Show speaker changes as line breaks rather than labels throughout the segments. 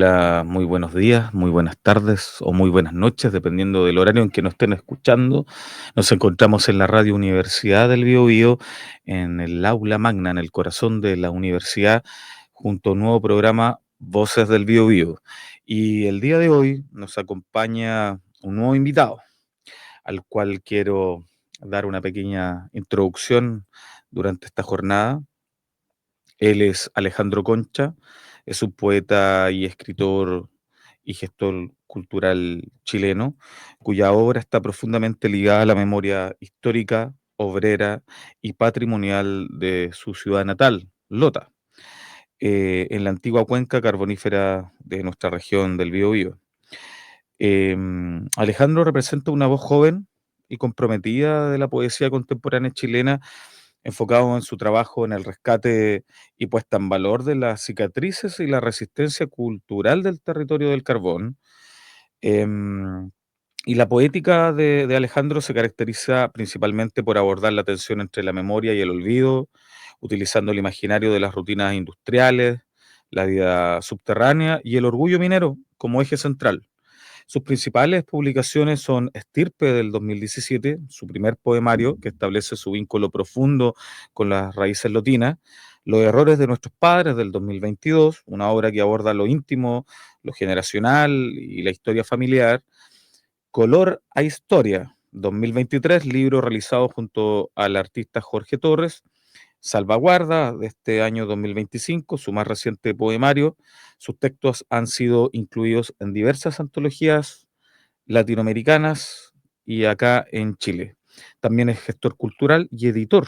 Hola, muy buenos días, muy buenas tardes o muy buenas noches, dependiendo del horario en que nos estén escuchando. Nos encontramos en la Radio Universidad del Biobío, en el aula magna, en el corazón de la universidad, junto a un nuevo programa Voces del Biobío. Y el día de hoy nos acompaña un nuevo invitado, al cual quiero dar una pequeña introducción durante esta jornada. Él es Alejandro Concha, es un poeta y escritor y gestor cultural chileno, cuya obra está profundamente ligada a la memoria histórica, obrera y patrimonial de su ciudad natal, Lota, en la antigua cuenca carbonífera de nuestra región del Biobío. Alejandro representa una voz joven y comprometida de la poesía contemporánea chilena, enfocado en su trabajo en el rescate y puesta en valor de las cicatrices y la resistencia cultural del territorio del carbón. Em, y la poética de Alejandro se caracteriza principalmente por abordar la tensión entre la memoria y el olvido, utilizando el imaginario de las rutinas industriales, la vida subterránea y el orgullo minero como eje central. Sus principales publicaciones son Estirpe del 2017, su primer poemario que establece su vínculo profundo con las raíces lotinas, Los errores de nuestros padres del 2022, una obra que aborda lo íntimo, lo generacional y la historia familiar, Color a Historia 2023, libro realizado junto al artista Jorge Torres, Salvaguarda de este año 2025, su más reciente poemario. Sus textos han sido incluidos en diversas antologías latinoamericanas y acá en Chile. También es gestor cultural y editor.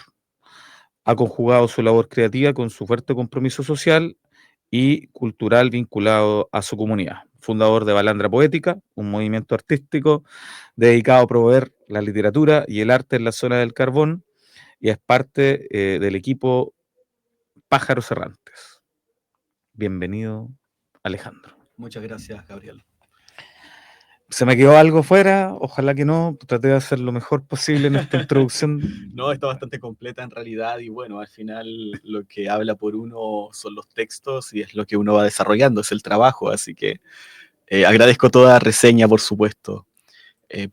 Ha conjugado su labor creativa con su fuerte compromiso social y cultural vinculado a su comunidad. Fundador de Balandra Poética, un movimiento artístico dedicado a promover la literatura y el arte en la zona del carbón, y es parte del equipo Pájaros Errantes. Bienvenido, Alejandro.
Muchas gracias, Gabriel.
¿Se me quedó algo fuera? Ojalá que no. Traté de hacer lo mejor posible en esta introducción.
No, está bastante completa en realidad y bueno, al final lo que habla por uno son los textos y es lo que uno va desarrollando, es el trabajo, así que agradezco toda reseña, por supuesto.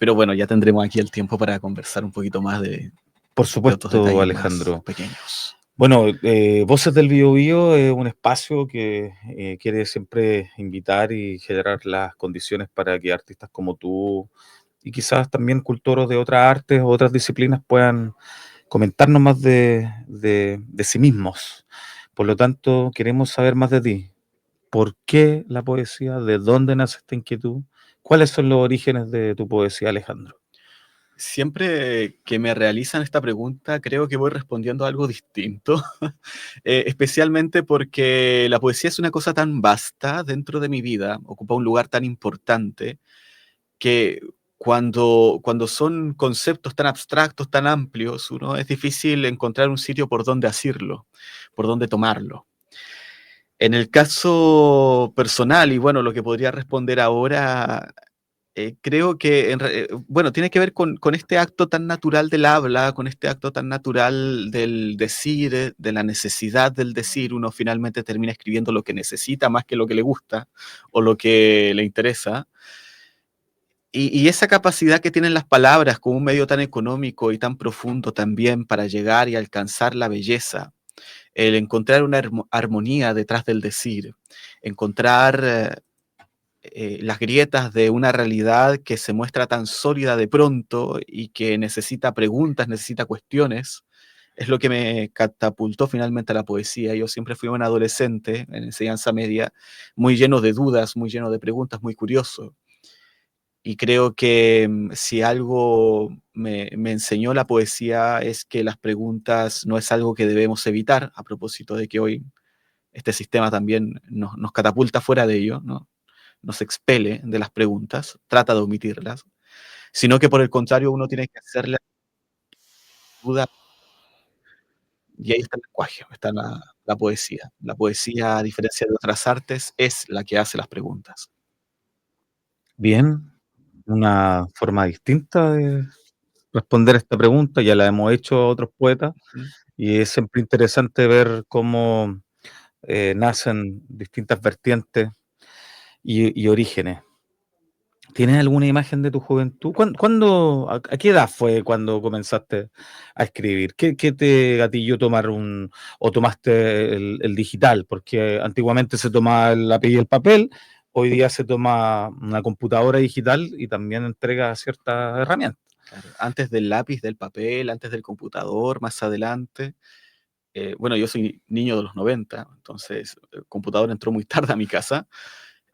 Pero bueno, ya tendremos aquí el tiempo para conversar un poquito más
Por
de otros
supuesto,
detalles más
Alejandro.
pequeños.
Bueno, Voces del Biobío es un espacio que quiere siempre invitar y generar las condiciones para que artistas como tú y quizás también cultores de otras artes o otras disciplinas puedan comentarnos más de sí mismos. Por lo tanto, queremos saber más de ti. ¿Por qué la poesía? ¿De dónde nace esta inquietud? ¿Cuáles son los orígenes de tu poesía, Alejandro?
Siempre que me realizan esta pregunta, creo que voy respondiendo algo distinto, especialmente porque la poesía es una cosa tan vasta dentro de mi vida, ocupa un lugar tan importante, que cuando son conceptos tan abstractos, tan amplios, uno es difícil encontrar un sitio por donde asirlo, por donde tomarlo. En el caso personal, y bueno, lo que podría responder ahora, creo que, bueno, tiene que ver con este acto tan natural del habla, con este acto tan natural del decir, de la necesidad del decir. Uno finalmente termina escribiendo lo que necesita más que lo que le gusta o lo que le interesa. Y esa capacidad que tienen las palabras como un medio tan económico y tan profundo también para llegar y alcanzar la belleza, el encontrar una armonía detrás del decir, encontrar las grietas de una realidad que se muestra tan sólida de pronto y que necesita preguntas, necesita cuestiones, es lo que me catapultó finalmente a la poesía. Yo siempre fui un adolescente en enseñanza media, muy lleno de dudas, muy lleno de preguntas, muy curioso. Y creo que si algo me enseñó la poesía es que las preguntas no es algo que debemos evitar, a propósito de que hoy este sistema también nos catapulta fuera de ello, ¿no? Nos expele de las preguntas, trata de omitirlas, sino que por el contrario uno tiene que hacerle duda, y ahí está el lenguaje, está la poesía. La poesía, a diferencia de otras artes, es la que hace las preguntas.
Bien, una forma distinta de responder esta pregunta, ya la hemos hecho otros poetas,
¿Mm?
y es siempre interesante ver cómo nacen distintas vertientes y orígenes. ¿Tienes alguna imagen de tu juventud? ¿A qué edad fue cuando comenzaste a escribir? ¿Qué te gatilló tomar o tomaste el digital? Porque antiguamente se tomaba el lápiz y el papel, hoy día se toma una computadora digital y también entrega ciertas herramientas.
Claro, antes del lápiz, del papel, antes del computador, más adelante. Bueno, yo soy niño de los 90, entonces el computador entró muy tarde a mi casa.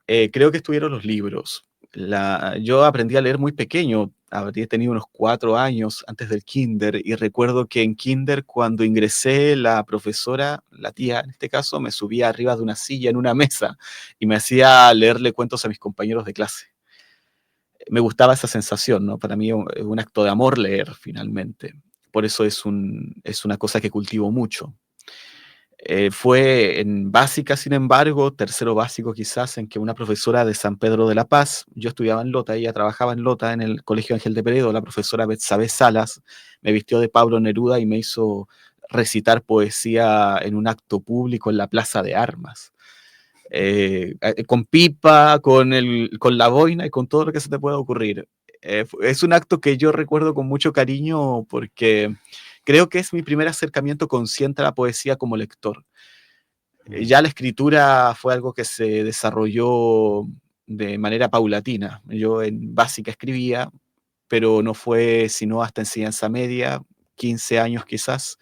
Creo que estuvieron los libros. Yo aprendí a leer muy pequeño, habría tenido unos 4 años antes del kinder, y recuerdo que en kinder cuando ingresé la profesora, la tía en este caso, me subía arriba de una silla en una mesa y me hacía leerle cuentos a mis compañeros de clase. Me gustaba esa sensación, ¿no? Para mí es un acto de amor leer finalmente. Por eso es una cosa que cultivo mucho. Fue en básica, sin embargo, tercero básico quizás, en que una profesora de San Pedro de la Paz, yo estudiaba en Lota, ella trabajaba en Lota, en el Colegio Ángel de Peredo, la profesora Betsabe Salas, me vistió de Pablo Neruda y me hizo recitar poesía en un acto público en la Plaza de Armas. Con pipa, con la boina y con todo lo que se te pueda ocurrir. Es un acto que yo recuerdo con mucho cariño porque creo que es mi primer acercamiento consciente a la poesía como lector. Ya la escritura fue algo que se desarrolló de manera paulatina. Yo en básica escribía, pero no fue sino hasta enseñanza media, 15 años quizás,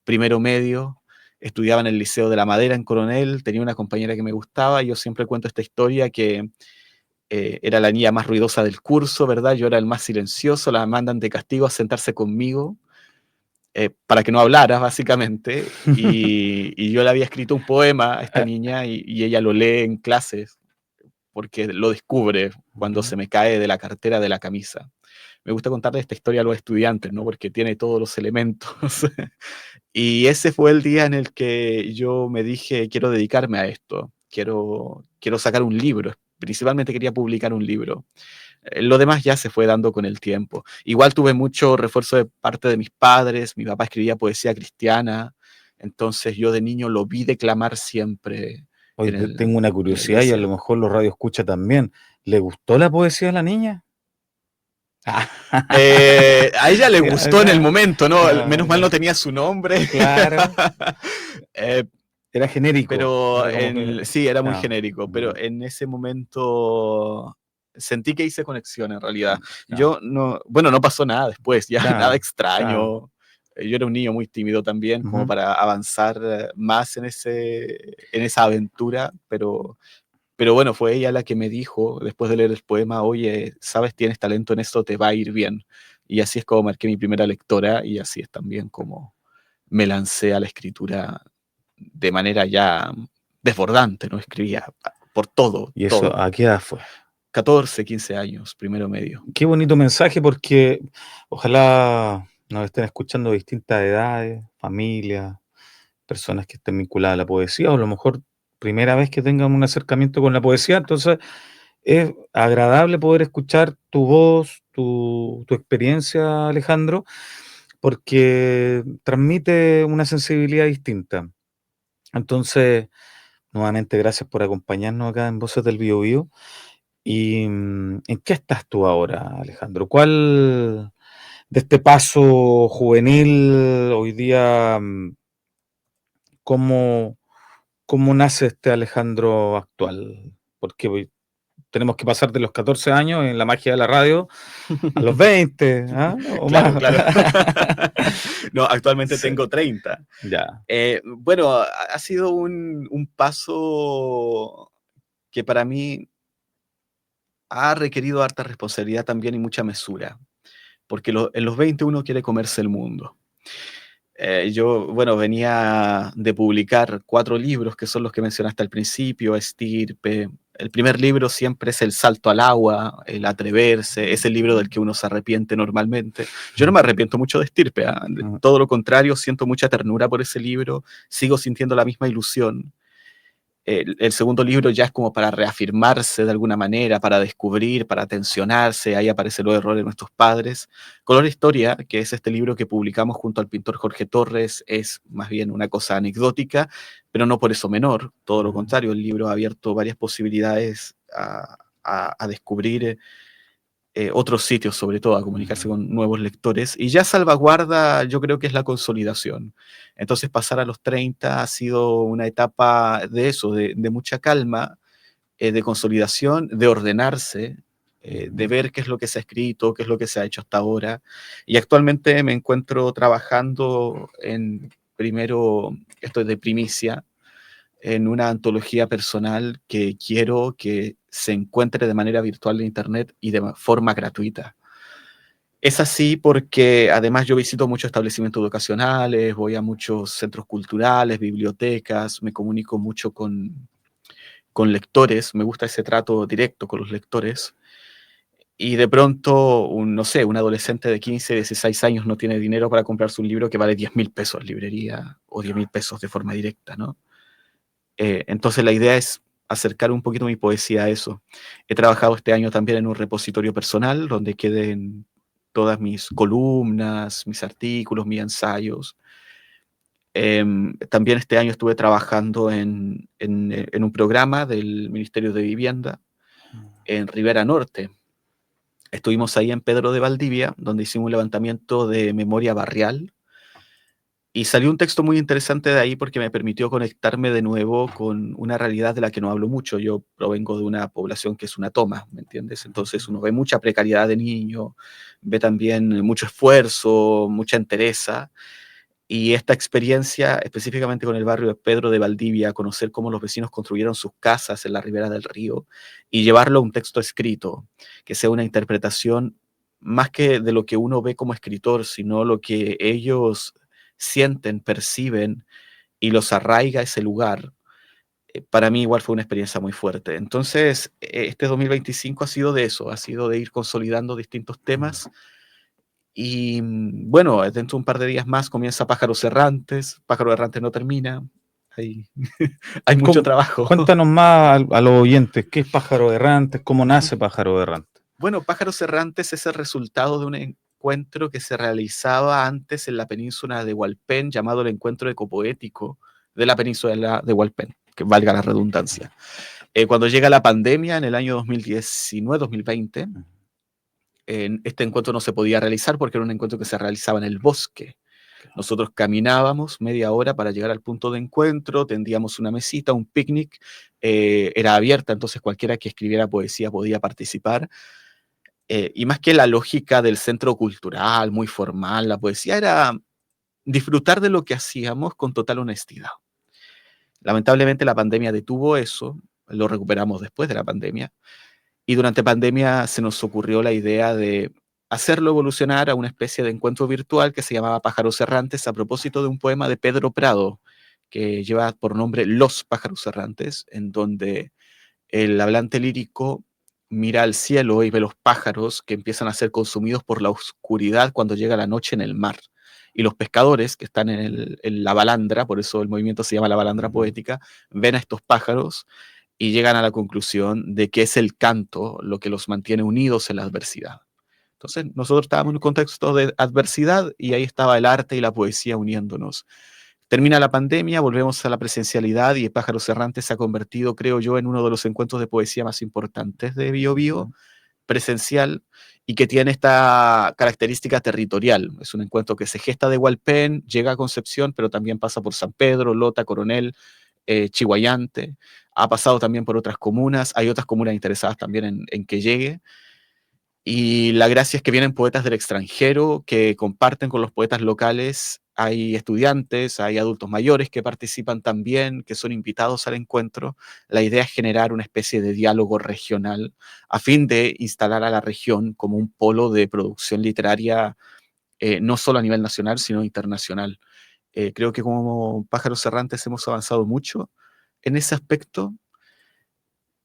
primero medio. Estudiaba en el Liceo de la Madera en Coronel, tenía una compañera que me gustaba, y yo siempre cuento esta historia que era la niña más ruidosa del curso, ¿verdad? Yo era el más silencioso, la mandan de castigo a sentarse conmigo para que no hablara, básicamente, y yo le había escrito un poema a esta niña y ella lo lee en clases porque lo descubre cuando se me cae de la cartera de la camisa. Me gusta contarle esta historia a los estudiantes, ¿no? Porque tiene todos los elementos. Y ese fue el día en el que yo me dije, quiero dedicarme a esto, quiero sacar un libro, principalmente quería publicar un libro. Lo demás ya se fue dando con el tiempo. Igual tuve mucho refuerzo de parte de mis padres, mi papá escribía poesía cristiana, entonces yo de niño lo vi declamar siempre
Hoy
en
tengo una
en la
curiosidad y a lo
iglesia.
mejor los radio escucha también. ¿Le gustó la poesía a la niña?
A ella le
Ya,
gustó en el momento, ¿no? Menos mal no
ya.
tenía su nombre.
Claro,
Eh,
era genérico,
pero
era como que,
sí, era muy
no,
genérico, pero en ese momento sentí que hice conexión en realidad.
no,
Yo no, bueno, no pasó nada después, ya nada
claro, claro,
extraño. Yo era un niño muy tímido también, como
ujú.
para avanzar más en esa aventura, pero bueno, fue ella la que me dijo, después de leer el poema, oye, sabes, tienes talento en esto, te va a ir bien. Y así es como marqué mi primera lectora y así es también como me lancé a la escritura de manera ya desbordante, ¿no? Escribía por todo,
¿Y eso
todo.
a qué edad fue?
14, 15 años, primero medio.
Qué bonito mensaje porque ojalá nos estén escuchando de distintas edades, familias, personas que estén vinculadas a la poesía o a lo mejor primera vez que tengan un acercamiento con la poesía. Entonces es agradable poder escuchar tu voz, tu experiencia, Alejandro, porque transmite una sensibilidad distinta. Entonces, nuevamente, gracias por acompañarnos acá en Voces del Biobío. ¿Y en qué estás tú ahora, Alejandro? ¿Cuál de este paso juvenil hoy día, cómo, cómo nace este Alejandro actual? Porque tenemos que pasar de los 14 años en la magia de la radio a los 20, ¿ah? O
Claro,
más.
claro. No, actualmente
Sí,
tengo 30.
ya.
Bueno, ha sido un paso que para mí ha requerido harta responsabilidad también y mucha mesura, porque en los 20 uno quiere comerse el mundo. Yo, bueno, venía de publicar 4 libros, que son los que mencionaste al principio, Estirpe. El primer libro siempre es El salto al agua, El atreverse, es el libro del que uno se arrepiente normalmente. Yo no me arrepiento mucho de Estirpe, ¿ah?
Mm.
Todo lo contrario, siento mucha ternura por ese libro, sigo sintiendo la misma ilusión. El segundo libro ya es como para reafirmarse de alguna manera, para descubrir, para tensionarse, ahí aparecen los errores de nuestros padres. Color Historia, que es este libro que publicamos junto al pintor Jorge Torres, es más bien una cosa anecdótica, pero no por eso menor, todo lo contrario, el libro ha abierto varias posibilidades a descubrir otros sitios, sobre todo a comunicarse con nuevos lectores, y ya Salvaguarda yo creo que es la consolidación. Entonces pasar a los 30 ha sido una etapa de eso, de mucha calma, de consolidación, de ordenarse, de ver qué es lo que se ha escrito, qué es lo que se ha hecho hasta ahora. Y actualmente me encuentro trabajando en, primero, esto es de primicia, en una antología personal que quiero que se encuentre de manera virtual en Internet y de forma gratuita. Es así porque además yo visito muchos establecimientos educacionales, voy a muchos centros culturales, bibliotecas, me comunico mucho con lectores, me gusta ese trato directo con los lectores. Y de pronto, no sé, un adolescente de 15, 16 años no tiene dinero para comprarse un libro que vale 10.000 pesos en librería o 10.000 pesos de forma directa, ¿no? Entonces la idea es acercar un poquito mi poesía a eso. He trabajado este año también en un repositorio personal donde queden todas mis columnas, mis artículos, mis ensayos. También este año estuve trabajando en un programa del Ministerio de Vivienda en Rivera Norte. Estuvimos ahí en Pedro de Valdivia, donde hicimos un levantamiento de memoria barrial. Y salió un texto muy interesante de ahí porque me permitió conectarme de nuevo con una realidad de la que no hablo mucho. Yo provengo de una población que es una toma, ¿me entiendes? Entonces uno ve mucha precariedad de niños, ve también mucho esfuerzo, mucha entereza. Y esta experiencia, específicamente con el barrio de Pedro de Valdivia, conocer cómo los vecinos construyeron sus casas en la ribera del río y llevarlo a un texto escrito, que sea una interpretación más que de lo que uno ve como escritor, sino lo que ellos sienten, perciben y los arraiga a ese lugar, para mí igual fue una experiencia muy fuerte. Entonces, este 2025 ha sido de eso, ha sido de ir consolidando distintos temas y bueno, dentro de un par de días más comienza Pájaros Errantes. Pájaro Errante no termina, hay, hay mucho trabajo.
Cuéntanos más a los oyentes, ¿qué es Pájaro Errante? ¿Cómo nace Pájaro Errante?
Bueno, Pájaros Errantes es el resultado de un encuentro que se realizaba antes en la península de Hualpén, llamado el Encuentro Ecopoético de la península de Hualpén, que valga la redundancia. Cuando llega la pandemia en el año 2019-2020, este encuentro no se podía realizar porque era un encuentro que se realizaba en el bosque. Nosotros caminábamos media hora para llegar al punto de encuentro, tendíamos una mesita, un picnic, era abierta, entonces cualquiera que escribiera poesía podía participar. Y más que la lógica del centro cultural, muy formal, la poesía era disfrutar de lo que hacíamos con total honestidad. Lamentablemente la pandemia detuvo eso, lo recuperamos después de la pandemia, y durante pandemia se nos ocurrió la idea de hacerlo evolucionar a una especie de encuentro virtual que se llamaba Pájaros Errantes a propósito de un poema de Pedro Prado que lleva por nombre Los Pájaros Errantes, en donde el hablante lírico mira al cielo y ve los pájaros que empiezan a ser consumidos por la oscuridad cuando llega la noche en el mar. Y los pescadores que están en la balandra, por eso el movimiento se llama la balandra poética, ven a estos pájaros y llegan a la conclusión de que es el canto lo que los mantiene unidos en la adversidad. Entonces, nosotros estábamos en un contexto de adversidad y ahí estaba el arte y la poesía uniéndonos. Termina la pandemia, volvemos a la presencialidad y Pájaros Errantes se ha convertido, creo yo, en uno de los encuentros de poesía más importantes de Bio Bio, presencial, y que tiene esta característica territorial. Es un encuentro que se gesta de Hualpén, llega a Concepción, pero también pasa por San Pedro, Lota, Coronel, Chihuayante, ha pasado también por otras comunas, hay otras comunas interesadas también en que llegue, y la gracia es que vienen poetas del extranjero que comparten con los poetas locales, hay estudiantes, hay adultos mayores que participan también, que son invitados al encuentro. La idea es generar una especie de diálogo regional a fin de instalar a la región como un polo de producción literaria, no solo a nivel nacional, sino internacional. Creo que como Pájaros Errantes hemos avanzado mucho en ese aspecto.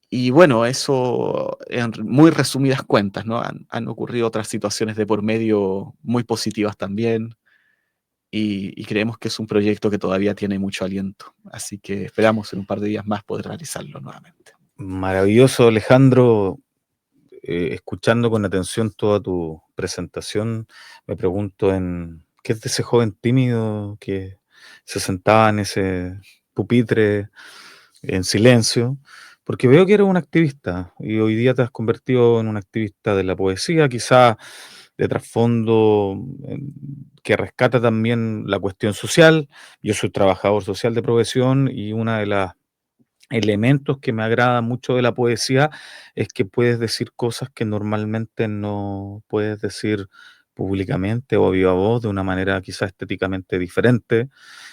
Y bueno, eso en muy resumidas cuentas, ¿no? Han ocurrido otras situaciones de por medio muy positivas también. y creemos que es un proyecto que todavía tiene mucho aliento. Así que esperamos en un par de días más poder realizarlo nuevamente.
Maravilloso, Alejandro. Escuchando con atención toda tu presentación, me pregunto ¿qué es de ese joven tímido que se sentaba en ese pupitre en silencio? Porque veo que eres un activista y hoy día te has convertido en un activista de la poesía, quizá de trasfondo que rescata también la cuestión social. Yo soy trabajador social de profesión y una de las elementos que me agrada mucho de la poesía es que puedes decir cosas que normalmente no puedes decir públicamente o a viva voz de una manera quizás estéticamente diferente,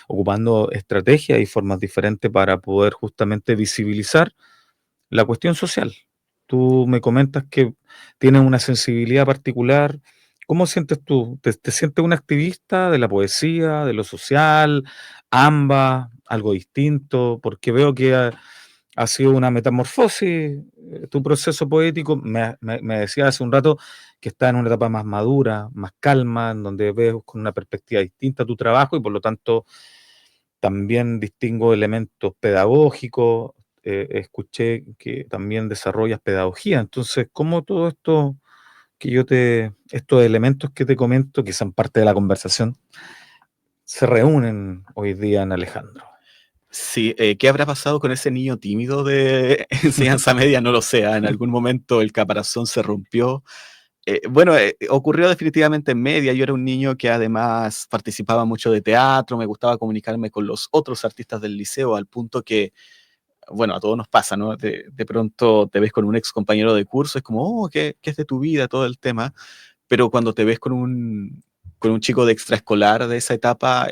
ocupando estrategias y formas diferentes para poder justamente visibilizar la cuestión social. Tú me comentas que tienes una sensibilidad particular. ¿Cómo sientes tú? ¿Te sientes un activista de la poesía, de lo social, ambas, algo distinto? Porque veo que ha sido una metamorfosis, tu proceso poético. Me decía hace un rato que está en una etapa más madura, más calma, en donde ves con una perspectiva distinta tu trabajo y por lo tanto también distingo elementos pedagógicos. Escuché que también desarrollas pedagogía. Entonces, ¿cómo todo esto estos elementos que te comento, que son parte de la conversación, se reúnen hoy día en Alejandro?
Sí, ¿qué habrá pasado con ese niño tímido de enseñanza media? No lo sé, en algún momento el caparazón se rompió. Bueno, ocurrió definitivamente en media. Yo era un niño que además participaba mucho de teatro, me gustaba comunicarme con los otros artistas del liceo, al punto que, bueno, a todos nos pasa, ¿no? De pronto te ves con un ex compañero de curso, es como, oh, ¿qué es de tu vida? Todo el tema. Pero cuando te ves con un chico de extraescolar de esa etapa,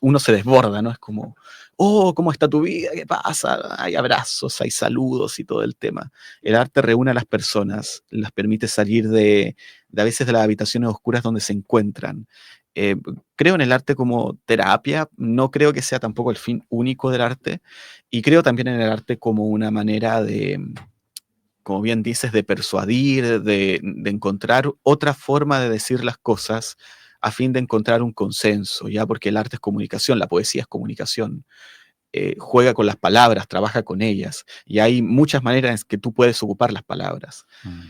uno se desborda, ¿no? Es como, oh, ¿cómo está tu vida? ¿Qué pasa? Hay abrazos, hay saludos y todo el tema. El arte reúne a las personas, las permite salir de a veces de las habitaciones oscuras donde se encuentran. Eh, Creo en el arte como terapia, no creo que sea tampoco el fin único del arte, y creo también en el arte como una manera de, como bien dices, de persuadir, de encontrar otra forma de decir las cosas a fin de encontrar un consenso, ¿ya? Porque el arte es comunicación, la poesía es comunicación. Juega con las palabras, trabaja con ellas, y hay muchas maneras en que tú puedes ocupar las palabras.
Mm.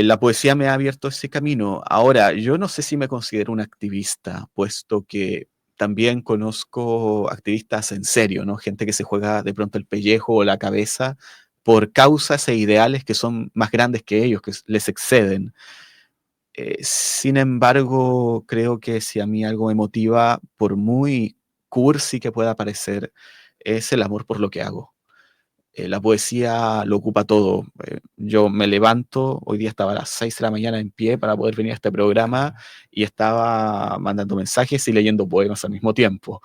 La poesía me ha abierto ese camino. Ahora, yo no sé si me considero un activista, puesto que también conozco activistas en serio, ¿no? Gente que se juega de pronto el pellejo o la cabeza por causas e ideales que son más grandes que ellos, que les exceden. Sin embargo, creo que si a mí algo me motiva, por muy cursi que pueda parecer, es el amor por lo que hago. La poesía lo ocupa todo. Yo me levanto, hoy día estaba a las 6 de la mañana en pie para poder venir a este programa y estaba mandando mensajes y leyendo poemas al mismo tiempo.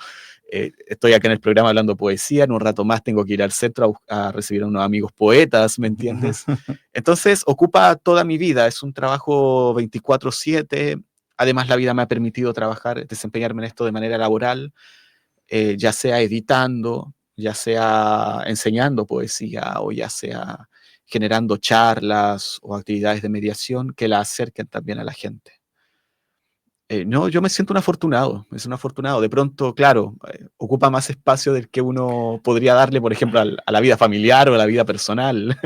Estoy acá en el programa hablando poesía, en un rato más tengo que ir al centro a recibir a unos amigos poetas, ¿me entiendes? Entonces ocupa toda mi vida, es un trabajo 24/7. Además la vida me ha permitido trabajar, desempeñarme en esto de manera laboral, ya sea editando, ya sea enseñando poesía o ya sea generando charlas o actividades de mediación que la acerquen también a la gente. No, yo me siento un afortunado, es un afortunado. De pronto, claro, ocupa más espacio del que uno podría darle, por ejemplo, a la vida familiar o a la vida personal,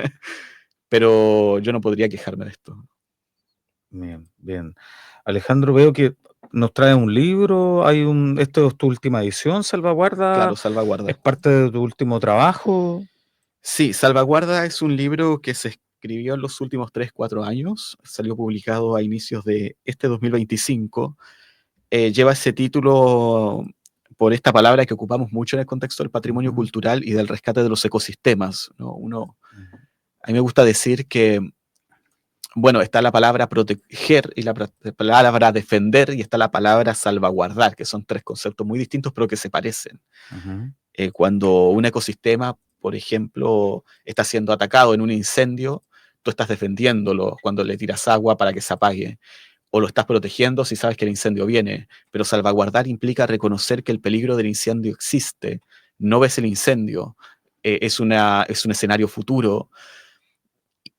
pero yo no podría quejarme de esto.
Bien, bien. Alejandro, veo que nos trae un libro, esto es tu última edición,
Claro,
Salvaguarda, es
Salvaguarda.
parte de tu último trabajo.
Sí, Salvaguarda es un libro que se escribió en los últimos 3, 4 años, salió publicado a inicios de este 2025. Lleva ese título por esta palabra que ocupamos mucho en el contexto del patrimonio
Ujú,
cultural y del rescate de los ecosistemas, ¿no?
ujú,
A mí me gusta decir que, bueno, está la palabra proteger y la palabra defender y está la palabra salvaguardar, que son tres conceptos muy distintos pero que se parecen.
ujú,
Cuando un ecosistema, por ejemplo, está siendo atacado en un incendio, tú estás defendiéndolo cuando le tiras agua para que se apague, o lo estás protegiendo si sabes que el incendio viene, pero salvaguardar implica reconocer que el peligro del incendio existe, no ves el incendio, es un escenario futuro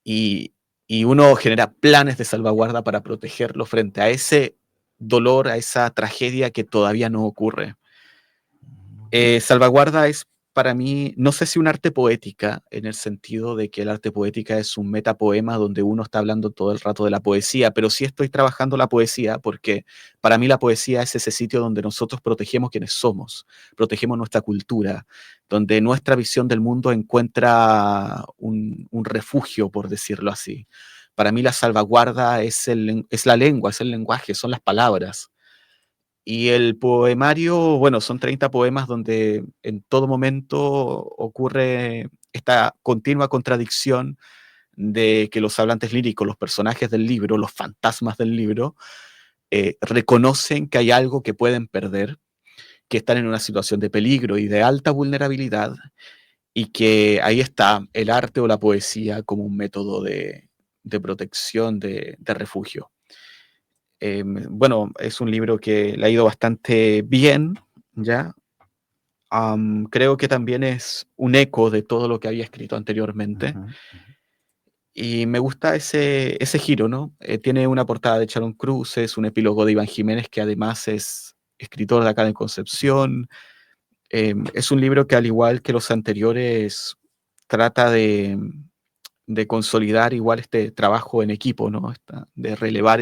y, y uno genera planes de salvaguarda para protegerlo frente a ese dolor, a esa tragedia que todavía no ocurre. Salvaguarda es para mí, no sé si un arte poética, en el sentido de que el arte poética es un metapoema donde uno está hablando todo el rato de la poesía, pero sí estoy trabajando la poesía porque para mí la poesía es ese sitio donde nosotros protegemos quienes somos, protegemos nuestra cultura, donde nuestra visión del mundo encuentra un refugio, por decirlo así. Para mí la salvaguarda es la lengua, es el lenguaje, son las palabras. Y el poemario, bueno, son 30 poemas donde en todo momento ocurre esta continua contradicción de que los hablantes líricos, los personajes del libro, los fantasmas del libro, reconocen que hay algo que pueden perder, que están en una situación de peligro y de alta vulnerabilidad, y que ahí está el arte o la poesía como un método de protección, de refugio. Bueno, es un libro que le ha ido bastante bien, ¿ya? Creo que también es un eco de todo lo que había escrito anteriormente.
Ujú, ujú.
Y me gusta ese giro, ¿no? Tiene una portada de Sharon Cruz, es un epílogo de Iván Jiménez, que además es escritor de acá de Concepción. Es un libro que, al igual que los anteriores, trata de consolidar igual este trabajo en equipo, ¿no? De relevar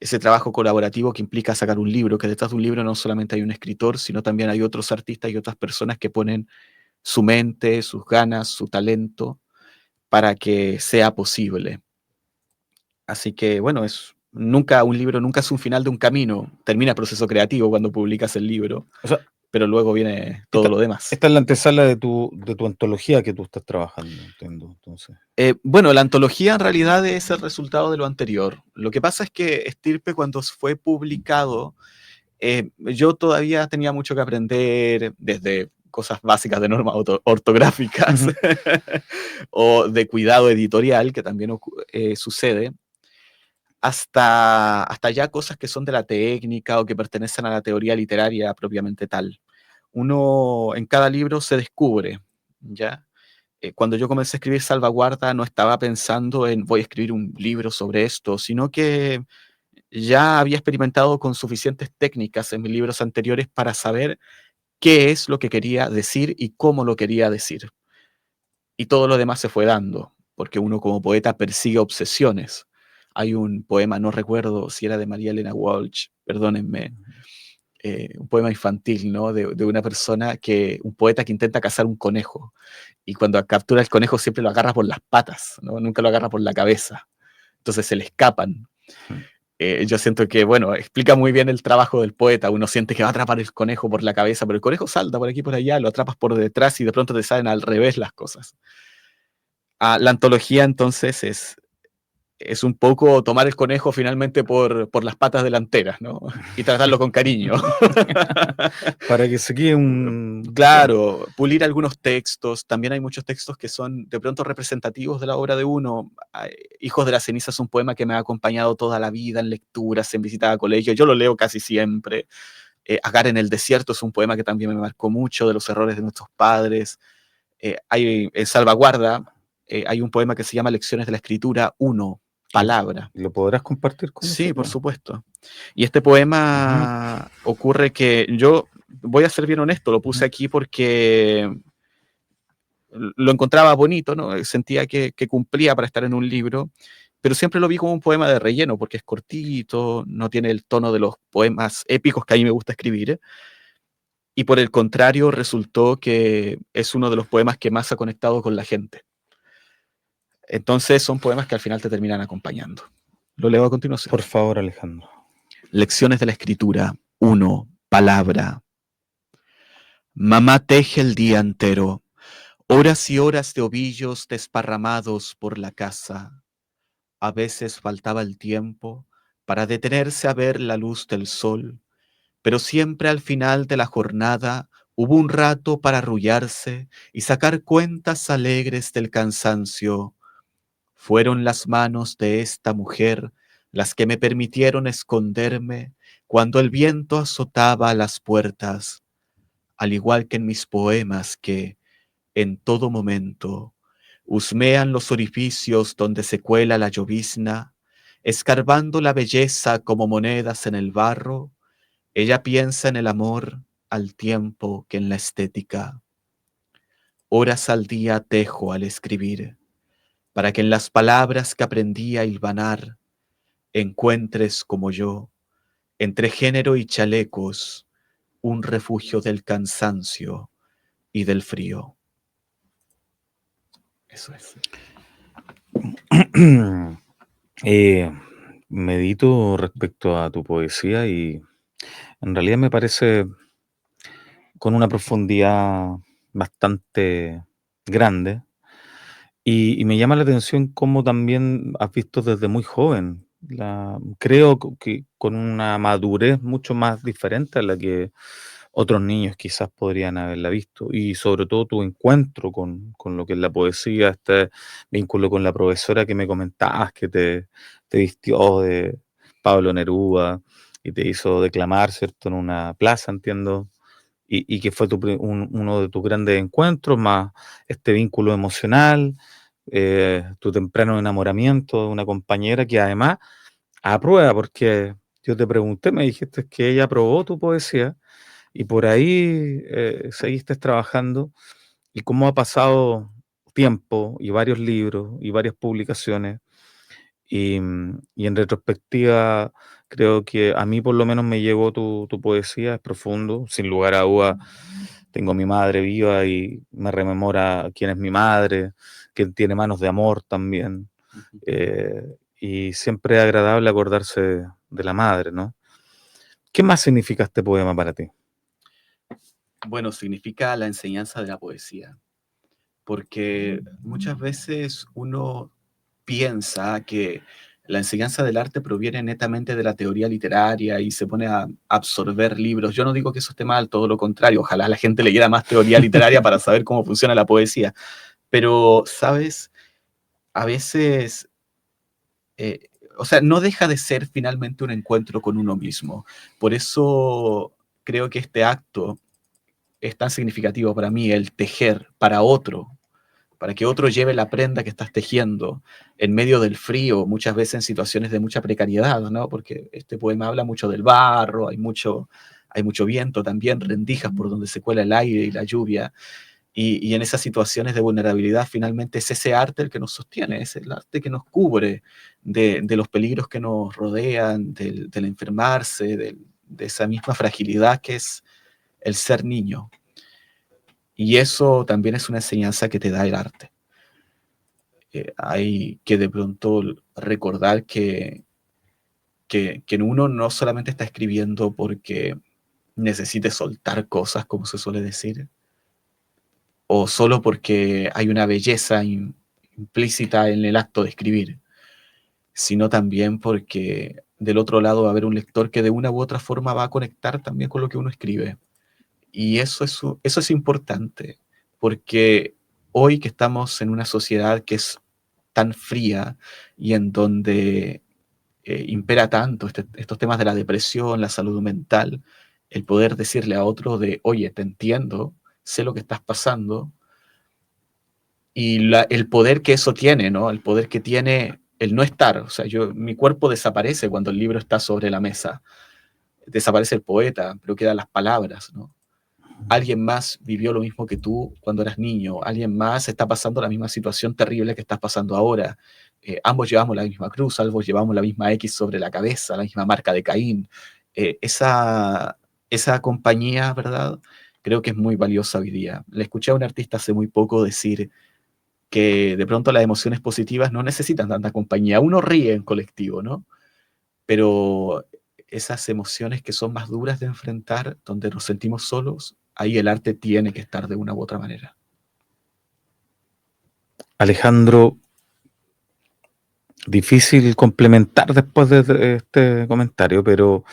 ese trabajo colaborativo que implica sacar un libro, que detrás de un libro no solamente hay un escritor, sino también hay otros artistas y otras personas que ponen su mente, sus ganas, su talento para que sea posible. Así que bueno, un libro nunca es un final de un camino, termina el proceso creativo cuando publicas el libro,
O sea,
pero luego viene todo
esta,
lo demás.
esta es la antesala de tu antología que tú estás trabajando, entiendo. Entonces,
Bueno, la antología en realidad es el resultado de lo anterior. Lo que pasa es que Estirpe, cuando fue publicado, yo todavía tenía mucho que aprender, desde cosas básicas de normas ortográficas
ujú,
o de cuidado editorial, que también sucede, hasta ya cosas que son de la técnica o que pertenecen a la teoría literaria propiamente tal. Uno en cada libro se descubre, ¿ya? Cuando yo comencé a escribir Salvaguarda no estaba pensando en voy a escribir un libro sobre esto, sino que ya había experimentado con suficientes técnicas en mis libros anteriores para saber qué es lo que quería decir y cómo lo quería decir. Y todo lo demás se fue dando, porque uno como poeta persigue obsesiones. Hay un poema, no recuerdo si era de María Elena Walsh, perdónenme, un poema infantil, ¿no? De una persona un poeta que intenta cazar un conejo, y cuando captura el conejo siempre lo agarra por las patas, ¿no? Nunca lo agarra por la cabeza. Entonces se le escapan.
ujú.
Yo siento que, bueno, explica muy bien el trabajo del poeta. Uno siente que va a atrapar el conejo por la cabeza, pero el conejo salta por aquí y por allá, lo atrapas por detrás y de pronto te salen al revés las cosas. La antología entonces es un poco tomar el conejo finalmente por las patas delanteras, ¿no? Y tratarlo con cariño.
Para que se quede un... Claro.
Claro, pulir algunos textos. También hay muchos textos que son de pronto representativos de la obra de uno. Hijos de la ceniza es un poema que me ha acompañado toda la vida en lecturas, en visitas a colegio. Yo lo leo casi siempre. Agar en el desierto es un poema que también me marcó mucho, de los errores de nuestros padres. Hay en Salvaguarda, hay un poema que se llama Lecciones de la Escritura uno,
¿Y
palabra.
lo podrás compartir con
Sí, por
nosotros?
supuesto. Y este
Ujú,
poema ocurre que yo, voy a ser bien honesto, lo puse
ujú.
aquí porque lo encontraba bonito, ¿no? Sentía que cumplía para estar en un libro, pero siempre lo vi como un poema de relleno, porque es cortito, no tiene el tono de los poemas épicos que a mí me gusta escribir, y por el contrario resultó que es uno de los poemas que más ha conectado con la gente. Entonces son poemas que al final te terminan acompañando. Lo leo a
Por
continuación.
favor, Alejandro.
Lecciones de la escritura. Uno, palabra. Mamá teje el día entero, horas y horas de ovillos desparramados por la casa. A veces faltaba el tiempo para detenerse a ver la luz del sol, pero siempre al final de la jornada hubo un rato para arrullarse y sacar cuentas alegres del cansancio. Fueron las manos de esta mujer las que me permitieron esconderme cuando el viento azotaba las puertas, al igual que en mis poemas que, en todo momento, husmean los orificios donde se cuela la llovizna Escarbando la belleza como monedas en el barro, ella piensa en el amor al tiempo que en la estética. Horas al día tejo al escribir, para que en las palabras que aprendí a hilvanar encuentres como yo, entre género y chalecos, un refugio del cansancio y del frío. Eso es.
Eh, medito respecto a tu poesía y en realidad me parece con una profundidad bastante grande y me llama la atención cómo también has visto desde muy joven. Creo que con una madurez mucho más diferente a la que otros niños quizás podrían haberla visto y sobre todo tu encuentro con lo que es la poesía, este vínculo con la profesora que me comentabas que te vistió de Pablo Neruda y te hizo declamar, ¿cierto?, en una plaza, entiendo, y que fue uno de tus grandes encuentros, más este vínculo emocional, tu temprano enamoramiento de una compañera que además aprueba, porque yo te pregunté, me dijiste que ella aprobó tu poesía y por ahí seguiste trabajando y cómo ha pasado tiempo y varios libros y varias publicaciones y en retrospectiva creo que a mí por lo menos me llegó tu poesía, es profundo, sin lugar a dudas. Tengo a mi madre viva y me rememora quién es mi madre, que tiene manos de amor también. Y siempre es agradable acordarse de la madre, ¿no? ¿Qué más significa este poema para ti?
Bueno, significa la enseñanza de la poesía, porque muchas veces uno piensa que la enseñanza del arte proviene netamente de la teoría literaria y se pone a absorber libros. Yo no digo que eso esté mal, todo lo contrario, ojalá la gente leyera más teoría literaria para saber cómo funciona la poesía. Pero, ¿sabes? A veces, o sea, no deja de ser finalmente un encuentro con uno mismo. Por eso creo que este acto es tan significativo para mí, el tejer para otro, para que otro lleve la prenda que estás tejiendo en medio del frío, muchas veces en situaciones de mucha precariedad, ¿no? Porque este poema habla mucho del barro, hay mucho viento también, rendijas por donde se cuela el aire y la lluvia. Y en esas situaciones de vulnerabilidad, finalmente es ese arte el que nos sostiene, es el arte que nos cubre de los peligros que nos rodean, del enfermarse, de esa misma fragilidad que es el ser niño. Y eso también es una enseñanza que te da el arte. Hay que de pronto recordar que uno no solamente está escribiendo porque necesite soltar cosas, como se suele decir, o solo porque hay una belleza implícita en el acto de escribir, sino también porque del otro lado va a haber un lector que de una u otra forma va a conectar también con lo que uno escribe. Y eso es importante, porque hoy que estamos en una sociedad que es tan fría y en donde impera tanto estos temas de la depresión, la salud mental, el poder decirle a otro de, oye, te entiendo, sé lo que estás pasando, y el poder que eso tiene, ¿no? El poder que tiene el no estar. O sea, mi cuerpo desaparece cuando el libro está sobre la mesa. Desaparece el poeta, pero quedan las palabras, ¿no? Alguien más vivió lo mismo que tú cuando eras niño, alguien más está pasando la misma situación terrible que estás pasando ahora. Ambos llevamos la misma cruz, ambos llevamos la misma X sobre la cabeza, la misma marca de Caín. Esa compañía, ¿verdad? Creo que es muy valiosa hoy día. Le escuché a un artista hace muy poco decir que de pronto las emociones positivas no necesitan tanta compañía. Uno ríe en colectivo, ¿no? Pero esas emociones que son más duras de enfrentar, donde nos sentimos solos, ahí el arte tiene que estar de una u otra manera.
Alejandro, difícil complementar después de este comentario, pero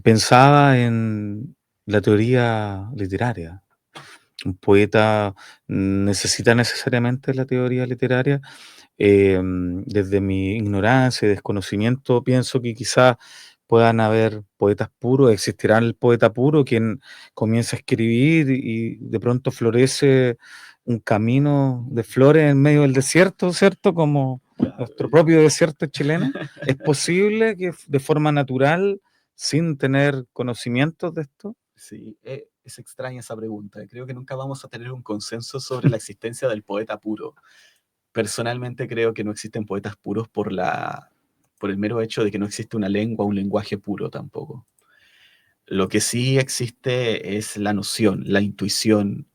pensaba en la teoría literaria. Un poeta necesita necesariamente la teoría literaria. Desde mi ignorancia y desconocimiento, pienso que quizás puedan haber poetas puros, existirá el poeta puro quien comienza a escribir y de pronto florece un camino de flores en medio del desierto, ¿cierto? Como
Claro,
nuestro propio desierto chileno. ¿Es posible que de forma natural, sin tener conocimientos de esto?
sí, es extraña esa pregunta. Creo que nunca vamos a tener un consenso sobre la existencia del poeta puro. Personalmente creo que no existen poetas puros por el mero hecho de que no existe una lengua, un lenguaje puro tampoco. Lo que sí existe es la noción, la intuición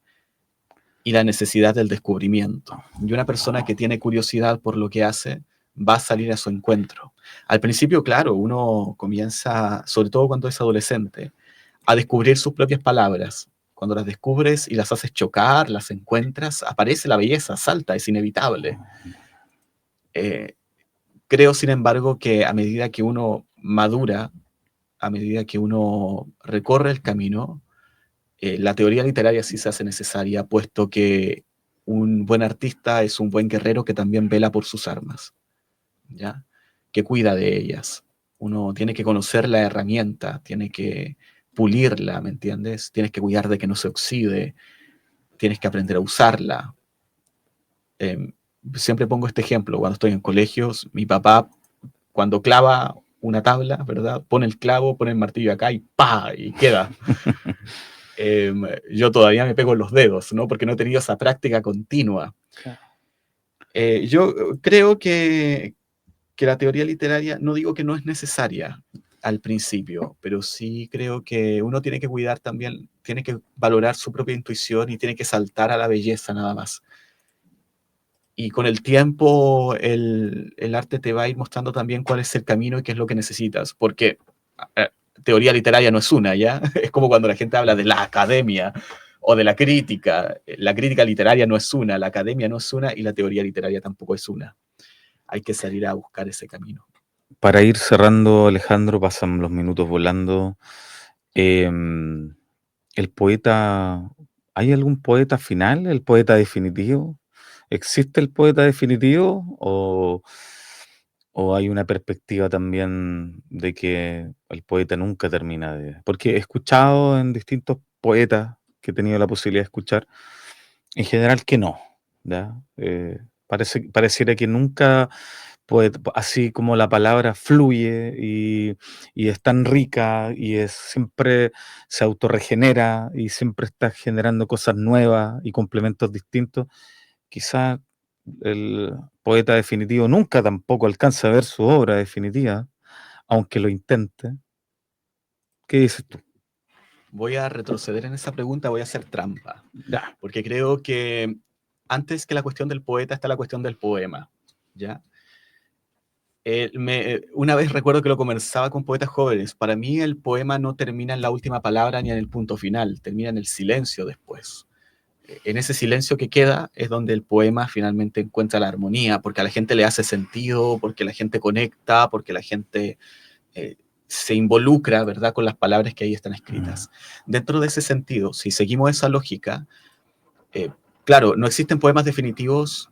y la necesidad del descubrimiento. Y una persona que tiene curiosidad por lo que hace va a salir a su encuentro. Al principio, claro, uno comienza, sobre todo cuando es adolescente, a descubrir sus propias palabras. Cuando las descubres y las haces chocar, las encuentras, aparece la belleza, salta, es inevitable. Eh, Creo, sin embargo, que a medida que uno madura, a medida que uno recorre el camino, la teoría literaria sí se hace necesaria, puesto que un buen artista es un buen guerrero que también vela por sus armas, ¿ya? Que cuida de ellas. Uno tiene que conocer la herramienta, tiene que pulirla, ¿me entiendes? Tienes que cuidar de que no se oxide, tienes que aprender a usarla. Eh, Siempre pongo este ejemplo, cuando estoy en colegios, mi papá, cuando clava una tabla, ¿verdad? Pone el clavo, pone el martillo acá y ¡pa! Y queda. eh, yo todavía me pego en los dedos, ¿no? Porque no he tenido esa práctica continua. Yo creo que la teoría literaria, no digo que no es necesaria al principio, pero sí creo que uno tiene que cuidar también, tiene que valorar su propia intuición y tiene que saltar a la belleza nada más. Y con el tiempo el arte te va a ir mostrando también cuál es el camino y qué es lo que necesitas, porque eh, teoría literaria no es una, ¿ya? Es como cuando la gente habla de la academia o de la crítica. La crítica literaria no es una, la academia no es una y la teoría literaria tampoco es una. Hay que salir a buscar ese camino.
Para ir cerrando, Alejandro, pasan los minutos volando. Em, el poeta, ¿hay algún poeta final? ¿El poeta definitivo? ¿Existe el poeta definitivo? ¿O hay una perspectiva también de que el poeta nunca termina de...? Porque he escuchado en distintos poetas que he tenido la posibilidad de escuchar, en general que no, ¿ya? Pareciera que nunca pues, así como la palabra fluye y es tan rica y es siempre se autorregenera y siempre está generando cosas nuevas y complementos distintos, quizá el poeta definitivo nunca tampoco alcanza a ver su obra definitiva, aunque lo intente. ¿Qué dices tú?
Voy a retroceder en esa pregunta, voy a hacer trampa,
Ya.
porque creo que antes que la cuestión del poeta está la cuestión del poema, ¿ya? Una vez recuerdo que lo conversaba con poetas jóvenes. Para mí el poema no termina en la última palabra ni en el punto final, termina en el silencio después. En ese silencio que queda es donde el poema finalmente encuentra la armonía, porque a la gente le hace sentido, porque la gente conecta, porque la gente eh, se involucra, ¿verdad?, con las palabras que ahí están
Mm.
escritas. Dentro de ese sentido, si seguimos esa lógica, eh, claro, no existen poemas definitivos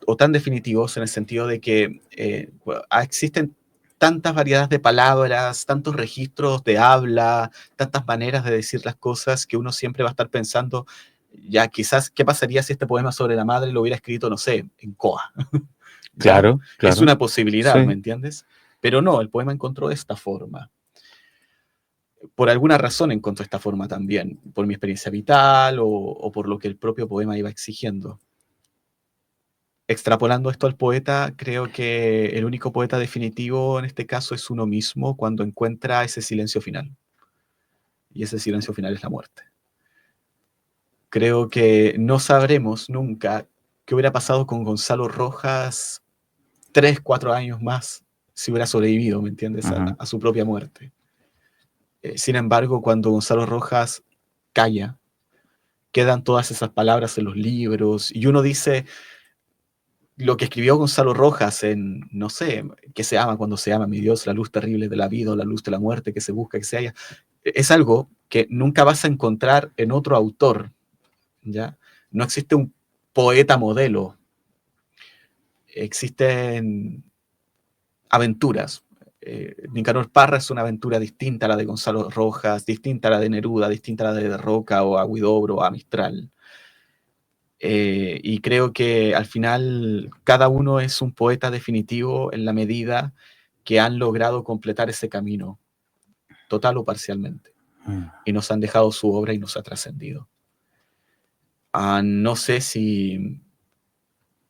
o tan definitivos en el sentido de que existen tantas variedades de palabras, tantos registros de habla, tantas maneras de decir las cosas que uno siempre va a estar pensando, ya quizás, ¿qué pasaría si este poema sobre la madre lo hubiera escrito, no sé, en Coa? Ya,
Claro,
es
claro.
una posibilidad, ¿me
Sí.
entiendes? Pero no, el poema encontró esta forma. Por alguna razón encontró esta forma también, por mi experiencia vital o por lo que el propio poema iba exigiendo. Extrapolando esto al poeta, creo que el único poeta definitivo en este caso es uno mismo cuando encuentra ese silencio final. Y ese silencio final es la muerte. Creo que no sabremos nunca qué hubiera pasado con Gonzalo Rojas 3, 4 años más si hubiera sobrevivido, ¿me entiendes?,
Ujú.
a su propia muerte. Sin embargo, cuando Gonzalo Rojas calla, quedan todas esas palabras en los libros y uno dice, lo que escribió Gonzalo Rojas en, no sé, ¿qué se ama cuando se ama, mi Dios, la luz terrible de la vida o la luz de la muerte que se busca, que se haya? Es algo que nunca vas a encontrar en otro autor, ¿ya? No existe un poeta modelo, existen aventuras. Nicanor Parra es una aventura distinta a la de Gonzalo Rojas, distinta a la de Neruda, distinta a la de Roca o a Huidobro o a Mistral. Y creo que al final cada uno es un poeta definitivo en la medida que han logrado completar ese camino, total o parcialmente, y nos han dejado su obra y nos ha trascendido. No sé si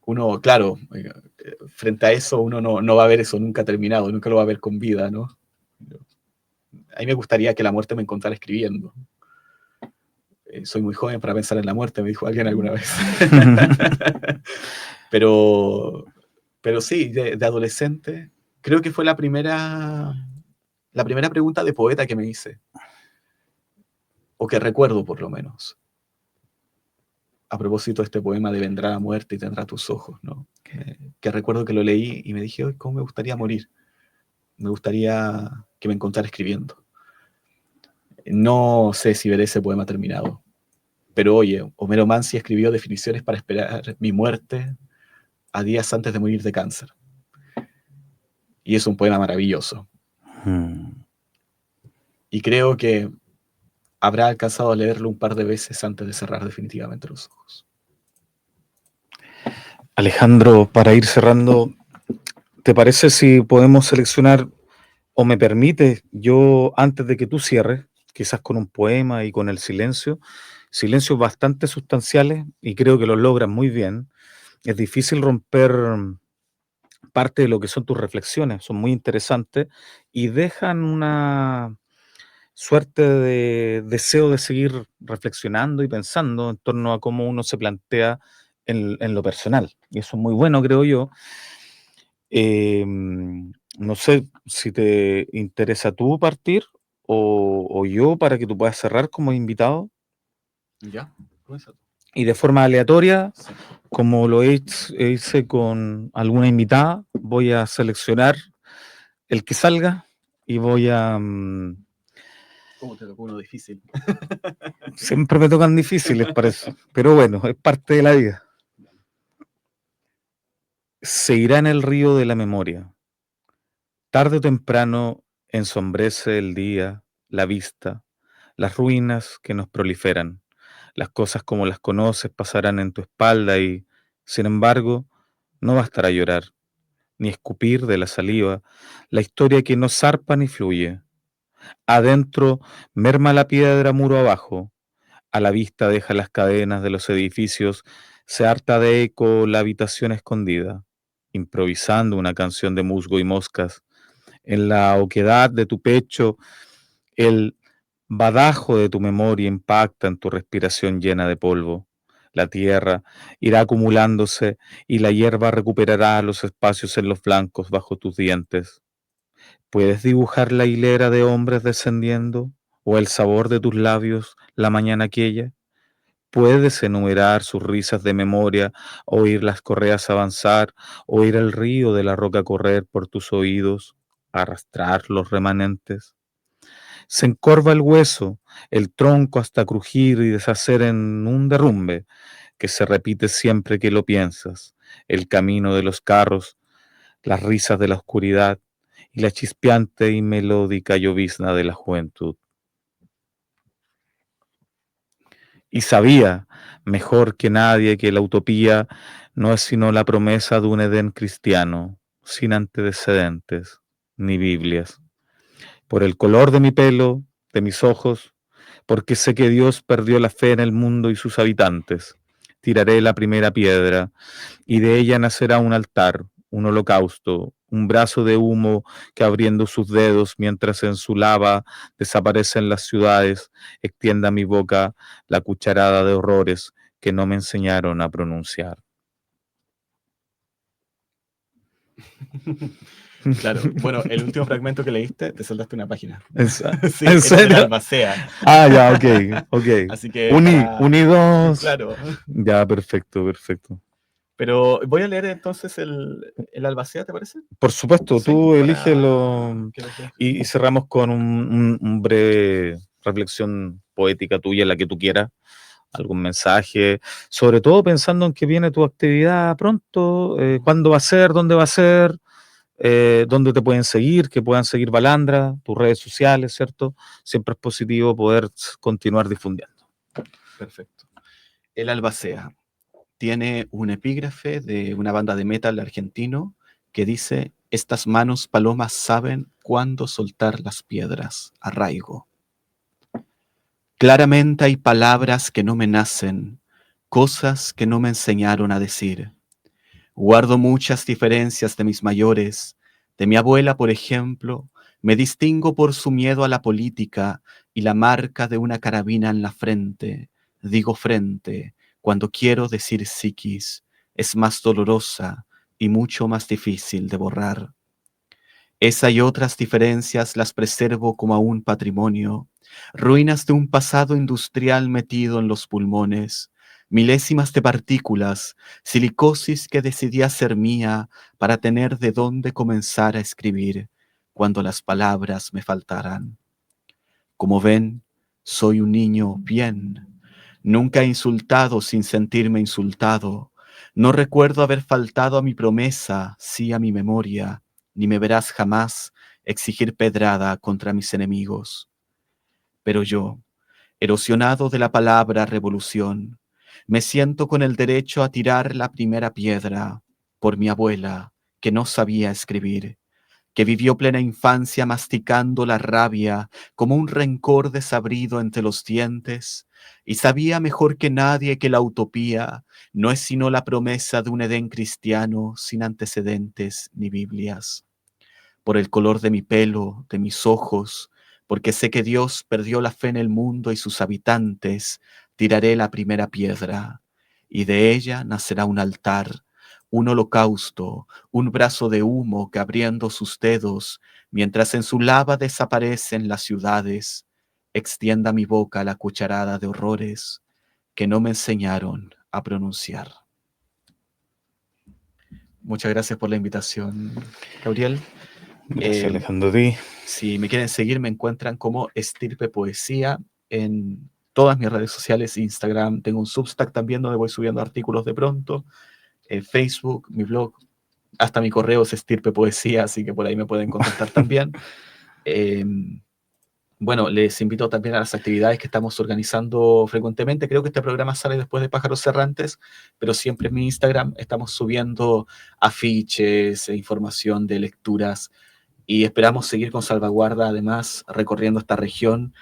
uno, claro, frente a eso uno no va a ver eso nunca terminado, nunca lo va a ver con vida, ¿no? A mí me gustaría que la muerte me encontrara escribiendo. Soy muy joven para pensar en la muerte, me dijo alguien alguna vez. pero sí, de adolescente, creo que fue la primera pregunta de poeta que me hice, o que recuerdo por lo menos, a propósito de este poema de Vendrá la muerte y tendrá tus ojos, ¿no? Que recuerdo que lo leí y me dije, "Ay, ¿cómo me gustaría morir? Me gustaría que me encontrara escribiendo". No sé si veré ese poema terminado, pero oye, Homero Mansi escribió definiciones para esperar mi muerte a días antes de morir de cáncer. Y es un poema maravilloso. Y creo que habrá alcanzado a leerlo un par de veces antes de cerrar definitivamente los ojos.
Alejandro, para ir cerrando, ¿te parece si podemos seleccionar, o me permite, yo antes de que tú cierres, quizás con un poema y con el silencio, silencios bastante sustanciales y creo que lo logras muy bien? Es difícil romper parte de lo que son tus reflexiones, son muy interesantes y dejan una suerte de deseo de seguir reflexionando y pensando en torno a cómo uno se plantea en lo personal. Y eso es muy bueno, creo yo. No sé si te interesa tú partir o yo para que tú puedas cerrar como invitado.
¿Ya? Comienza tú.
Y de forma aleatoria,
Sí.
como lo hice con alguna invitada, voy a seleccionar el que salga y voy a...
¿Cómo te tocó uno difícil?
siempre me tocan difíciles para eso, pero bueno, es parte de la vida. Se irá en el río de la memoria. Tarde o temprano ensombrece el día, la vista, las ruinas que nos proliferan. Las cosas como las conoces pasarán en tu espalda y, sin embargo, no bastará llorar, ni escupir de la saliva la historia que no zarpa ni fluye. Adentro merma la piedra muro abajo, a la vista deja las cadenas de los edificios, se harta de eco la habitación escondida, improvisando una canción de musgo y moscas. En la oquedad de tu pecho, el badajo de tu memoria impacta en tu respiración llena de polvo. La tierra irá acumulándose y la hierba recuperará los espacios en los flancos bajo tus dientes. ¿Puedes dibujar la hilera de hombres descendiendo o el sabor de tus labios la mañana aquella? ¿Puedes enumerar sus risas de memoria, oír las correas avanzar, oír el río de la roca correr por tus oídos, arrastrar los remanentes? Se encorva el hueso, el tronco hasta crujir y deshacer en un derrumbe que se repite siempre que lo piensas, el camino de los carros, las risas de la oscuridad y la chispeante y melódica llovizna de la juventud. Y sabía mejor que nadie que la utopía no es sino la promesa de un Edén cristiano, sin antecedentes ni Biblias. Por el color de mi pelo, de mis ojos, porque sé que Dios perdió la fe en el mundo y sus habitantes. Tiraré la primera piedra, y de ella nacerá un altar, un holocausto, un brazo de humo que abriendo sus dedos mientras en su lava desaparecen las ciudades, extienda a mi boca la cucharada de horrores que no me enseñaron a pronunciar.
Claro, bueno, el último fragmento que leíste, te saltaste una página.
¿En,
Sí,
en
era del
serio?
Albacea.
Ah, ya, ok.
Así que
Unidos.
claro.
Ya, perfecto.
Pero voy a leer entonces el Albacea, ¿te parece?
Por supuesto,
Sí,
tú
para
elígelo
que los veas.
y cerramos con un breve reflexión poética tuya, la que tú quieras, algún mensaje, sobre todo pensando en que viene tu actividad pronto, cuándo va a ser, dónde va a ser, dónde te pueden seguir, que puedan seguir Balandra, tus redes sociales, ¿cierto? Siempre es positivo poder continuar difundiendo.
Perfecto. El Albacea. tiene un epígrafe de una banda de metal argentino que dice: estas manos palomas saben cuándo soltar las piedras, arraigo. Claramente hay palabras que no me nacen, cosas que no me enseñaron a decir. Guardo muchas diferencias de mis mayores, de mi abuela, por ejemplo. Me distingo por su miedo a la política y la marca de una carabina en la frente. Digo frente cuando quiero decir psiquis. Es más dolorosa y mucho más difícil de borrar. Esa y otras diferencias las preservo como a un patrimonio, ruinas de un pasado industrial metido en los pulmones, milésimas de partículas, silicosis que decidí hacer mía para tener de dónde comenzar a escribir cuando las palabras me faltaran. Como ven, soy un niño bien. Nunca he insultado sin sentirme insultado. No recuerdo haber faltado a mi promesa, sí a mi memoria, ni me verás jamás exigir pedrada contra mis enemigos. Pero yo, erosionado de la palabra revolución, me siento con el derecho a tirar la primera piedra por mi abuela, que no sabía escribir, que vivió plena infancia masticando la rabia como un rencor desabrido entre los dientes, y sabía mejor que nadie que la utopía no es sino la promesa de un Edén cristiano sin antecedentes ni Biblias. Por el color de mi pelo, de mis ojos, porque sé que Dios perdió la fe en el mundo y sus habitantes, tiraré la primera piedra, y de ella nacerá un altar, un holocausto, un brazo de humo que abriendo sus dedos, mientras en su lava desaparecen las ciudades, extienda mi boca la cucharada de horrores que no me enseñaron a pronunciar. Muchas gracias por la invitación, Gabriel.
Gracias, Alejandro, a ti.
Si me quieren seguir, me encuentran como Estirpe Poesía en todas mis redes sociales, Instagram, tengo un Substack también donde voy subiendo artículos de pronto, Facebook, mi blog, hasta mi correo es Estirpe Poesía, así que por ahí me pueden contactar también. Bueno, les invito también a las actividades que estamos organizando frecuentemente. Creo que este programa sale después de Pájaros Errantes, pero siempre en mi Instagram estamos subiendo afiches, información de lecturas y esperamos seguir con Salvaguarda, además, recorriendo esta región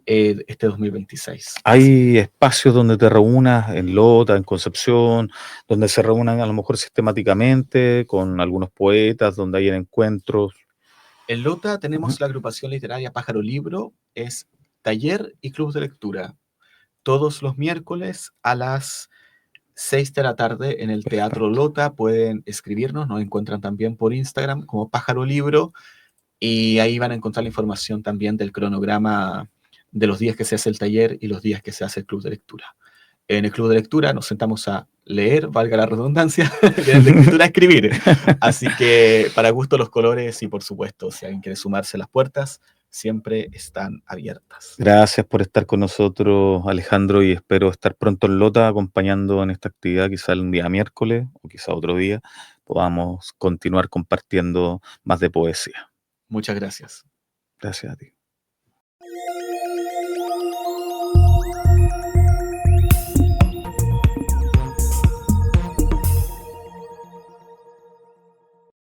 este 2026.
¿Hay espacios donde te reúnas en Lota, en Concepción, donde se reúnan a lo mejor sistemáticamente con algunos poetas, donde hayan encuentros?
En Lota
Ujú.
tenemos la agrupación literaria Pájaro Libro, es taller y club de lectura. Todos los miércoles a las 6 de la tarde en el Teatro
Perfecto.
Lota pueden escribirnos, nos encuentran también por Instagram como Pájaro Libro y ahí van a encontrar la información también del cronograma de los días que se hace el taller y los días que se hace el club de lectura. En el club de lectura nos sentamos a leer, valga la redundancia, de escritura a escribir. Así que para gusto los colores y por supuesto, si alguien quiere sumarse, las puertas siempre están abiertas.
Gracias por estar con nosotros, Alejandro, y espero estar pronto en Lota acompañando en esta actividad, quizá el día miércoles o quizá otro día, podamos continuar compartiendo más de poesía.
Muchas gracias.
Gracias a ti.